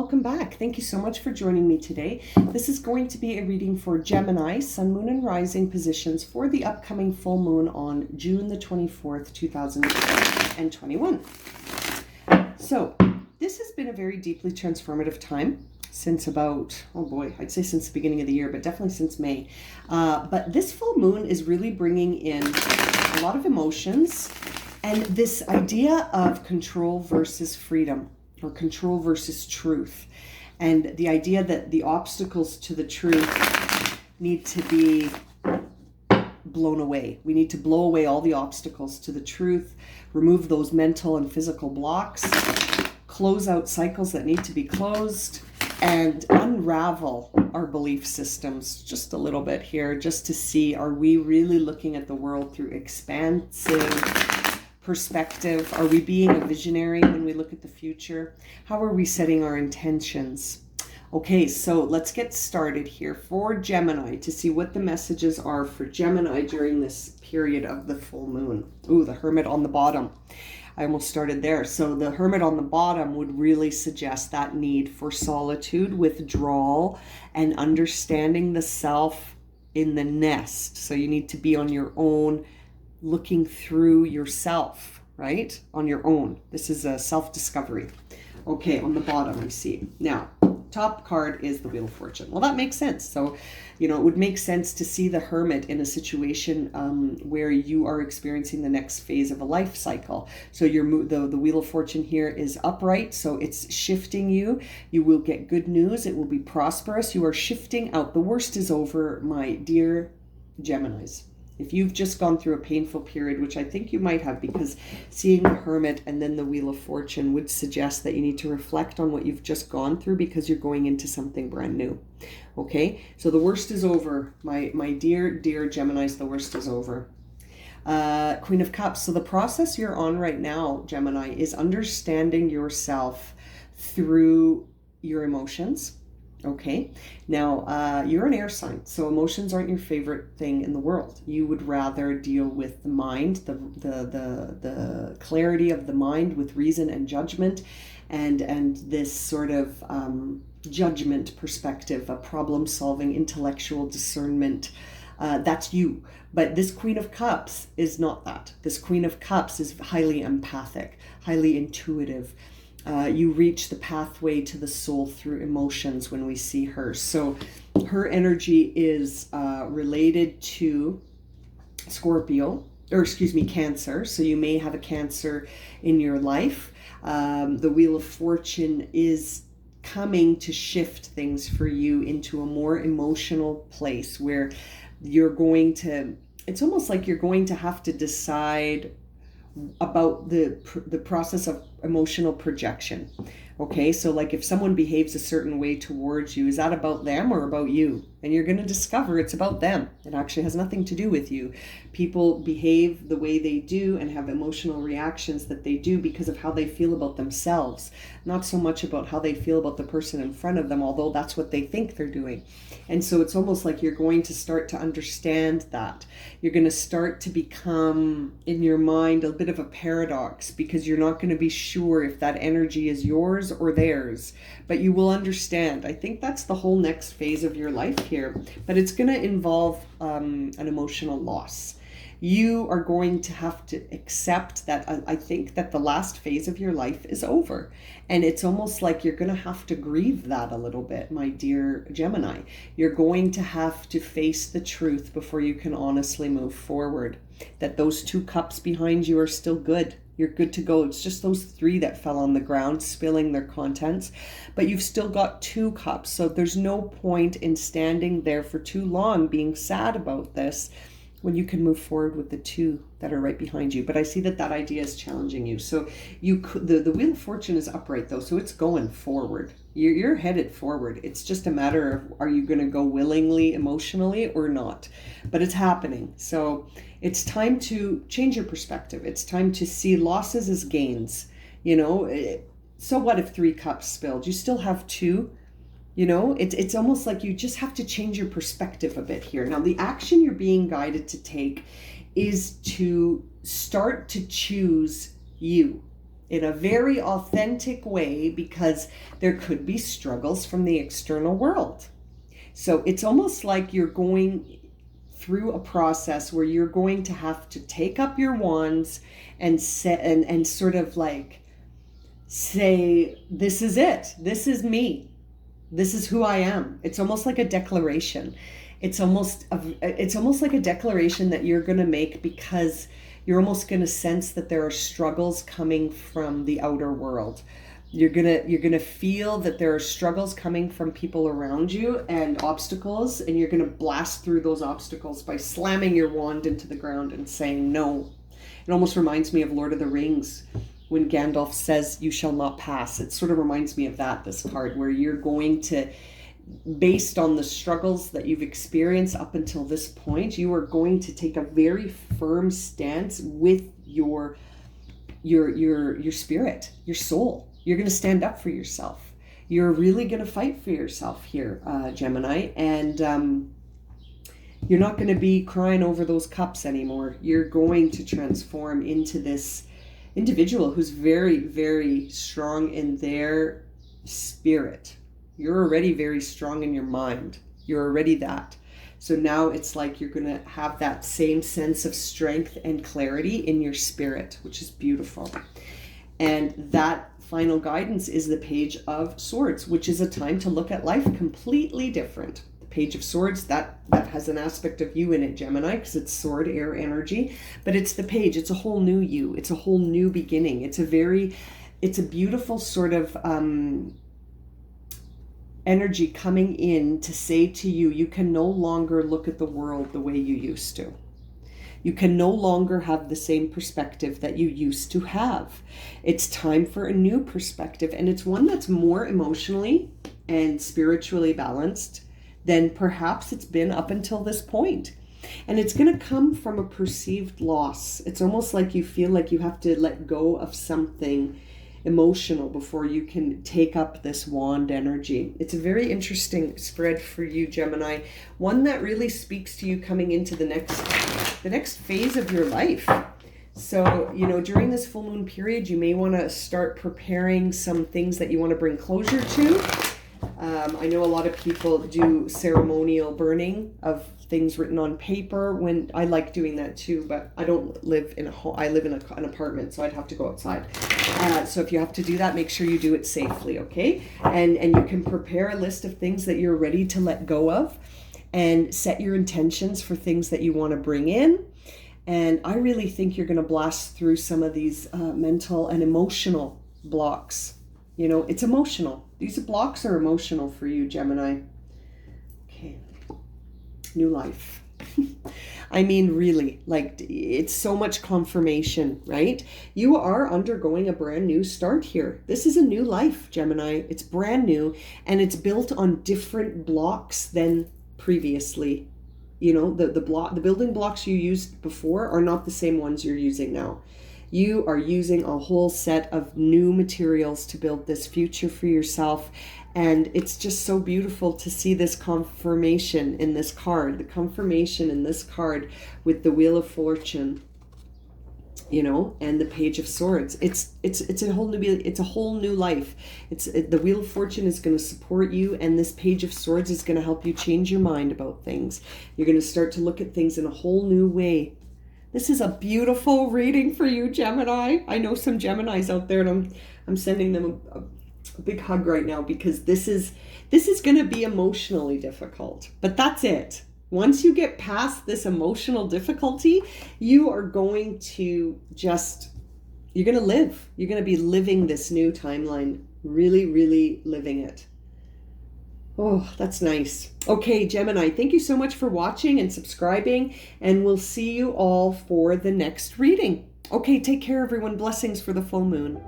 welcome back. Thank you so much for joining me today. This is going to be a reading for Gemini, Sun, Moon, and Rising positions for the upcoming full moon on June the 24th, 2021. So this has been a very deeply transformative time since about, I'd say since the beginning of the year, but definitely since May. But this full moon is really bringing in a lot of emotions and this idea of control versus freedom, or control versus truth, and the idea that the obstacles to the truth need to be blown away. We need to blow away all the obstacles to the truth, remove those mental and physical blocks, close out cycles that need to be closed, and unravel our belief systems just a little bit here, just to see, are we really looking at the world through expansive perspective? Are we being a visionary when we look at the future? How are we setting our intentions? Okay, so let's get started here for Gemini to see what the messages are for Gemini during this period of the full moon. Ooh, the Hermit on the bottom. I almost started there. So the Hermit on the bottom would really suggest that need for solitude, withdrawal, and understanding the self in the nest. So you need to be on your own, looking through yourself, right? On your own. This is a self-discovery. Okay, on the bottom, I see. Now, top card is the Wheel of Fortune. Well, that makes sense. So, it would make sense to see the Hermit in a situation where you are experiencing the next phase of a life cycle. So the Wheel of Fortune here is upright, so it's shifting you. You will get good news. It will be prosperous. You are shifting out. The worst is over, my dear Geminis. If you've just gone through a painful period, which I think you might have, because seeing the Hermit and then the Wheel of Fortune would suggest that you need to reflect on what you've just gone through, because you're going into something brand new. Okay, so the worst is over, my dear Geminis. The worst is over. Queen of Cups. So the process you're on right now, Gemini, is understanding yourself through your emotions. Okay, now you're an air sign, so emotions aren't your favorite thing in the world. You would rather deal with the mind, the clarity of the mind with reason and judgment, and this sort of judgment perspective, a problem-solving, intellectual discernment. That's you. But this Queen of Cups is not that. This Queen of Cups is highly empathic, highly intuitive. You reach the pathway to the soul through emotions when we see her. So her energy is related to Cancer. So you may have a Cancer in your life. The Wheel of Fortune is coming to shift things for you into a more emotional place where it's almost like you're going to have to decide about the process of emotional projection. Okay, so like if someone behaves a certain way towards you, is that about them or about you? And you're going to discover it's about them. It actually has nothing to do with you. People behave the way they do and have emotional reactions that they do because of how they feel about themselves, not so much about how they feel about the person in front of them, although that's what they think they're doing. And so it's almost like you're going to start to understand that. You're going to start to become, in your mind, a bit of a paradox, because you're not going to be sure if that energy is yours or theirs, but you will understand. I think that's the whole next phase of your life here, but it's going to involve an emotional loss. You are going to have to accept that. I think that the last phase of your life is over, and it's almost like you're going to have to grieve that a little bit, my dear Gemini. You're going to have to face the truth before you can honestly move forward, that those 2 cups behind you are still good. You're good to go. It's just those 3 that fell on the ground, spilling their contents, but you've still got 2 cups. So there's no point in standing there for too long being sad about this, when you can move forward with the 2 that are right behind you. But I see that idea is challenging you. So the Wheel of Fortune is upright though, so it's going forward. You're headed forward. It's just a matter of, are you going to go willingly, emotionally, or not? But it's happening. So it's time to change your perspective. It's time to see losses as gains. So what if 3 cups spilled? You still have 2. It's almost like you just have to change your perspective a bit here. Now, the action you're being guided to take is to start to choose you. in a very authentic way, because there could be struggles from the external world. So it's almost like you're going through a process where you're going to have to take up your wands and set and sort of like say, this is it. This is me. This is who I am. It's almost like a declaration. It's almost like a declaration that you're going to make, because you're almost going to sense that there are struggles coming from the outer world. You're gonna feel that there are struggles coming from people around you and obstacles, and you're gonna blast through those obstacles by slamming your wand into the ground and saying no. It almost reminds me of Lord of the Rings when Gandalf says, "You shall not pass." It sort of reminds me of that, this card, where you're going to, based on the struggles that you've experienced up until this point, you are going to take a very firm stance with your spirit, your soul. You're going to stand up for yourself. You're really going to fight for yourself here, Gemini, and you're not going to be crying over those cups anymore. You're going to transform into this individual who's very, very strong in their spirit. You're already very strong in your mind. You're already that. So now it's like you're going to have that same sense of strength and clarity in your spirit, which is beautiful. And that final guidance is the Page of Swords, which is a time to look at life completely different. The Page of Swords, that has an aspect of you in it, Gemini, because it's sword, air energy. But it's the page. It's a whole new you. It's a whole new beginning. It's a beautiful sort of energy coming in to say to you, you can no longer look at the world the way you used to. You can no longer have the same perspective that you used to have. It's time for a new perspective, and it's one that's more emotionally and spiritually balanced than perhaps it's been up until this point. And it's going to come from a perceived loss. It's almost like you feel like you have to let go of something emotional before you can take up this wand energy. It's a very interesting spread for you, Gemini. One that really speaks to you coming into the next phase of your life. So, during this full moon period, you may want to start preparing some things that you want to bring closure to. I know a lot of people do ceremonial burning of things written on paper. When I like doing that too, but I don't live in a home. I live in an apartment, so I'd have to go outside. So if you have to do that, make sure you do it safely, okay? And you can prepare a list of things that you're ready to let go of, and set your intentions for things that you want to bring in. And I really think you're going to blast through some of these mental and emotional blocks. It's emotional. These blocks are emotional for you, Gemini. Okay. New life. I mean, really, like, it's so much confirmation, right? You are undergoing a brand new start here. This is a new life, Gemini. It's brand new, and it's built on different blocks than previously. The building blocks you used before are not the same ones you're using now. You are using a whole set of new materials to build this future for yourself. And it's just so beautiful to see this confirmation in this card, the confirmation in this card with the Wheel of Fortune, and the Page of Swords. It's a whole new life. The Wheel of Fortune is going to support you, and this Page of Swords is going to help you change your mind about things. You're going to start to look at things in a whole new way. This is a beautiful reading for you, Gemini. I know some Geminis out there, and I'm sending them a big hug right now, because this is going to be emotionally difficult. But that's it. Once you get past this emotional difficulty, you are going to you're going to live. You're going to be living this new timeline, really, really living it. Oh, that's nice. Okay, Gemini, thank you so much for watching and subscribing, and we'll see you all for the next reading. Okay, take care, everyone. Blessings for the full moon.